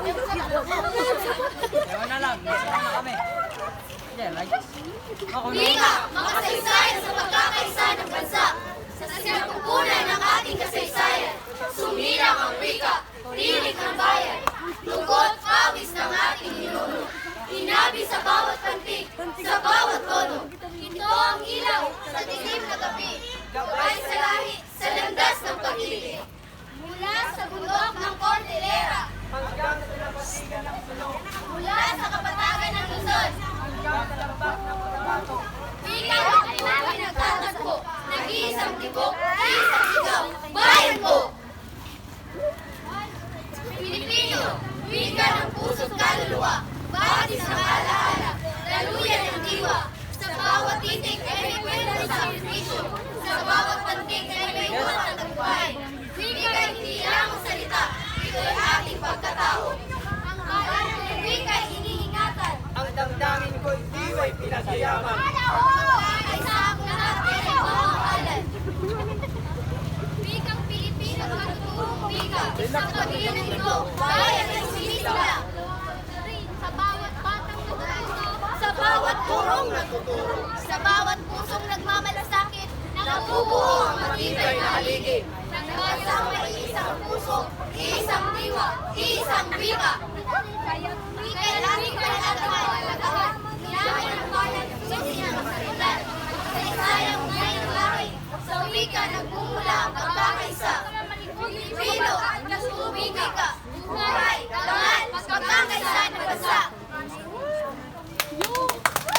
Ewan na lang, sama kami. Yeah, like this. Wika, makasaysayan sa pagkakaisa ng bansa. Sa sinapupunan ng ating kasaysayan, sumilak ang wika, tinig ng bayan. Lungkot, pawis ng ating ninuno. Inabi sa bawat pantig, sa bawat tono. Ito ang ilaw sa dilim na gabi. Gabay sa lahi, sa landas ng pag-ibig. Mula sa bundok ng Cordillera, hanggang sa dalampasigan ng sulong, mula sa kapatagan ng Luzon, hanggang sa lambak ng Cotabato. wika ang buhay nagtatagpo, nag-iisang tibok, isang sigaw, bayan ko! Pilipino, wika ng puso't kaluluwa, batis ng alaala, daluyan ng diwa, sa bawat titik ay may kwento ng sakripisyo, sa bawat pantig ay may buhat ng tagumpay. Wika ay hindi lamang salita, ito'y ating pagkatao. Ang bayan ng wika ay iniingatan. Ang damdamin ko'y diwa'y pinagyayaman. Ay sa ako natin ang pamamahalan. Wikang Pilipino at matuturong wika. Sa pag-iinang ito, bayan ay sumisila. Sa bawat batang natututo, sa bawat turong natuturo, sa bawat pusong nagmamalasakit, nabubuo ang matibay na haligi. Ng basang may isang puso, isang diwa, isang wika. Wika lang alagahan, nilaman ang bayan, susiyan ang saritan. Saysayang ngayong lahi, sa wika nagmumula ang pagkakaisa. Pilipino at nasuwika, buhay, kalangan, pagkakaisa ng bansa.